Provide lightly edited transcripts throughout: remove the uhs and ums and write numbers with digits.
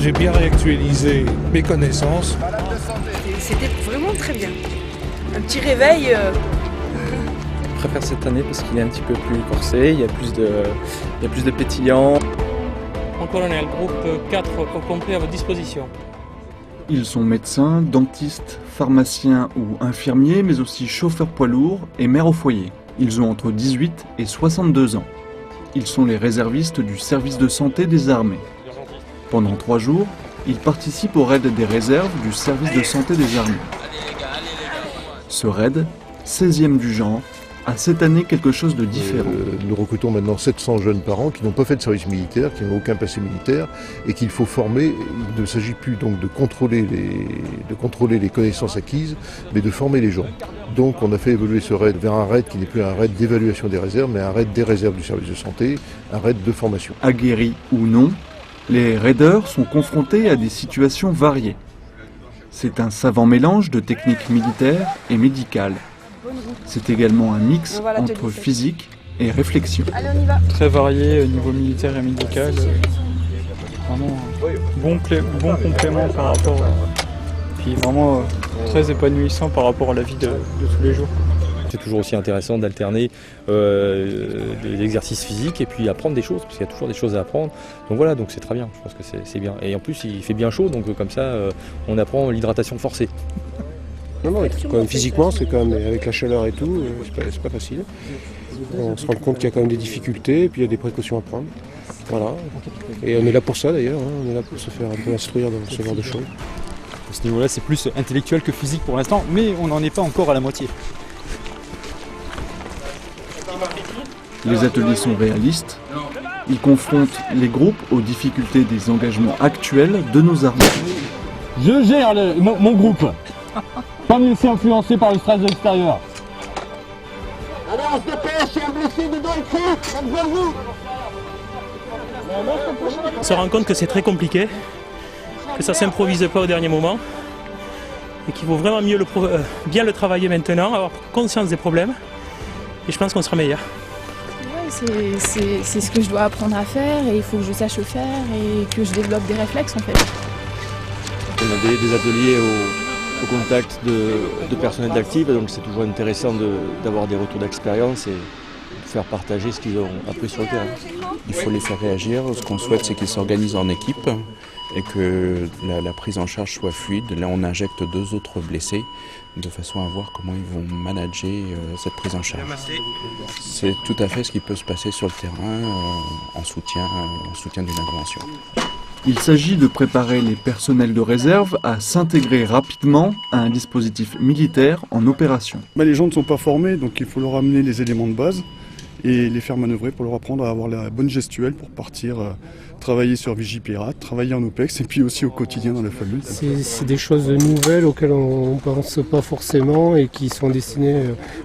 J'ai bien réactualisé mes connaissances. C'était vraiment très bien. Un petit réveil. Je préfère cette année parce qu'il est un petit peu plus corsé, il y a plus de pétillant. Mon colonel, groupe 4 au complet à votre disposition. Ils sont médecins, dentistes, pharmaciens ou infirmiers, mais aussi chauffeurs poids lourds et mères au foyer. Ils ont entre 18 et 62 ans. Ils sont les réservistes du service de santé des armées. Pendant 3 jours, ils participent au raid des réserves du service de santé des armées. Ce raid, 16e du genre, a cette année quelque chose de différent. Nous recrutons maintenant 700 jeunes parents qui n'ont pas fait de service militaire, qui n'ont aucun passé militaire et qu'il faut former. Il ne s'agit plus donc de contrôler les connaissances acquises, mais de former les gens. Donc on a fait évoluer ce raid vers un raid qui n'est plus un raid d'évaluation des réserves, mais un raid des réserves du service de santé, un raid de formation. Aguerris ou non, les raiders sont confrontés à des situations variées. C'est un savant mélange de techniques militaires et médicales. C'est également un mix entre physique et réflexion. Allez, on y va. Très varié au niveau militaire et médical. Vraiment bon complément par rapport. Puis vraiment très épanouissant par rapport à la vie de tous les jours. C'est toujours aussi intéressant d'alterner l'exercice physique et puis apprendre des choses, parce qu'il y a toujours des choses à apprendre. Donc voilà, donc c'est très bien, je pense que c'est bien. Et en plus, il fait bien chaud, donc comme ça, on apprend l'hydratation forcée. Non, quand même, physiquement, c'est quand même, avec la chaleur et tout, c'est pas facile. On se rend compte qu'il y a quand même des difficultés et puis il y a des précautions à prendre. Voilà. Et on est là pour ça d'ailleurs, hein. On est là pour se faire un peu instruire dans ce genre de choses. À ce niveau-là, c'est plus intellectuel que physique pour l'instant, mais on n'en est pas encore à la moitié. Les ateliers sont réalistes. Ils confrontent les groupes aux difficultés des engagements actuels de nos armées. Je gère mon groupe. Pas me laisser influencer par le stress de l'extérieur. Allez, on se dépêche, il y a un blessé dedans, il crie, même vers vous. On se rend compte que c'est très compliqué, que ça ne s'improvise pas au dernier moment, et qu'il faut vraiment bien le travailler maintenant, avoir conscience des problèmes, et je pense qu'on sera meilleur. Ouais, c'est ce que je dois apprendre à faire, et il faut que je sache le faire, et que je développe des réflexes en fait. On a des ateliers au contact de personnels d'actifs, donc c'est toujours intéressant d'avoir des retours d'expérience et de faire partager ce qu'ils ont appris sur le terrain. Il faut les faire réagir. Ce qu'on souhaite, c'est qu'ils s'organisent en équipe et que la prise en charge soit fluide. Là, on injecte 2 autres blessés de façon à voir comment ils vont manager cette prise en charge. C'est tout à fait ce qui peut se passer sur le terrain en soutien d'une intervention. Il s'agit de préparer les personnels de réserve à s'intégrer rapidement à un dispositif militaire en opération. Les gens ne sont pas formés, donc il faut leur amener les éléments de base et les faire manœuvrer pour leur apprendre à avoir la bonne gestuelle pour partir travailler sur Vigipirate, travailler en OPEX et puis aussi au quotidien dans la famille. C'est des choses nouvelles auxquelles on ne pense pas forcément et qui sont destinées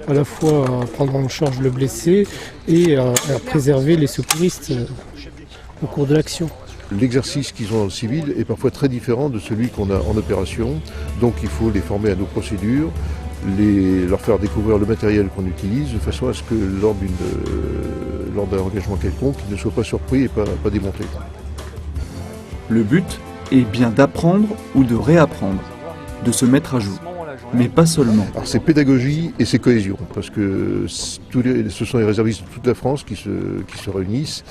à la fois à prendre en charge le blessé et à préserver les secouristes au cours de l'action. L'exercice qu'ils ont dans le civil est parfois très différent de celui qu'on a en opération, donc il faut les former à nos procédures, leur faire découvrir le matériel qu'on utilise, de façon à ce que lors d'un engagement quelconque, ils ne soient pas surpris et pas démontés. Le but est bien d'apprendre ou de réapprendre, de se mettre à jour, mais pas seulement. Alors c'est pédagogie et c'est cohésion, parce que ce sont les réservistes de toute la France qui se réunissent.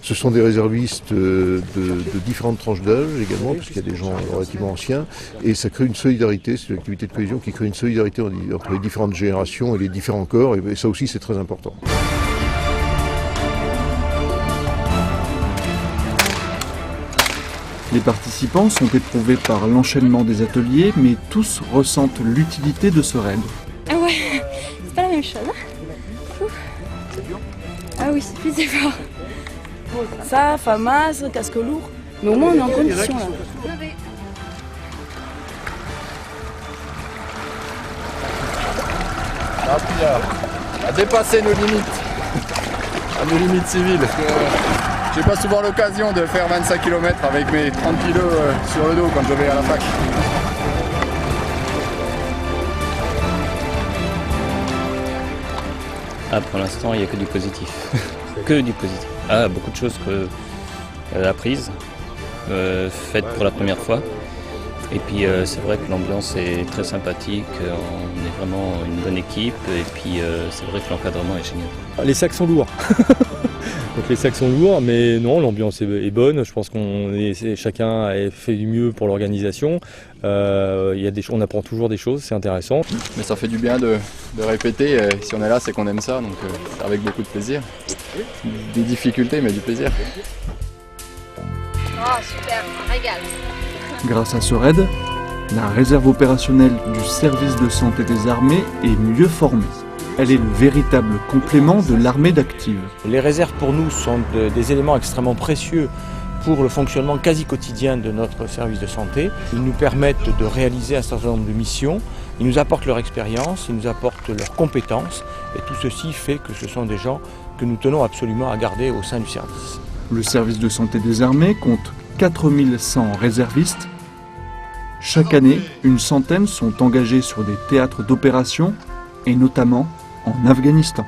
Ce sont des réservistes de différentes tranches d'âge également, parce qu'il y a des gens relativement anciens, et ça crée une solidarité, c'est une activité de cohésion qui crée une solidarité entre les différentes générations et les différents corps, et ça aussi c'est très important. Les participants sont éprouvés par l'enchaînement des ateliers, mais tous ressentent l'utilité de ce raid. Ah ouais, c'est pas la même chose. Ah oui, c'est plus fort. Ça, FAMAS, casque lourd, mais au moins on est en condition là. À dépasser nos limites civiles. J'ai pas souvent l'occasion de faire 25 km avec mes 30 kg sur le dos quand je vais à la fac. Pour l'instant, il n'y a que du positif. Que du positif. Beaucoup de choses apprises. faite pour la première fois. Et puis c'est vrai que l'ambiance est très sympathique, on est vraiment une bonne équipe et puis c'est vrai que l'encadrement est génial. Les sacs sont lourds. Donc les sacs sont lourds, mais non, l'ambiance est bonne. Je pense chacun a fait du mieux pour l'organisation. On apprend toujours des choses, c'est intéressant. Mais ça fait du bien de répéter. Si on est là, c'est qu'on aime ça, donc avec beaucoup de plaisir. Des difficultés, mais du plaisir. Oh super, un régal. Grâce à ce raid, la réserve opérationnelle du service de santé des armées est mieux formée. Elle est le véritable complément de l'armée d'active. Les réserves pour nous sont des éléments extrêmement précieux pour le fonctionnement quasi quotidien de notre service de santé. Ils nous permettent de réaliser un certain nombre de missions, ils nous apportent leur expérience, ils nous apportent leurs compétences et tout ceci fait que ce sont des gens que nous tenons absolument à garder au sein du service. Le service de santé des armées compte 4100 réservistes. Chaque année, une centaine sont engagés sur des théâtres d'opération et notamment en Afghanistan.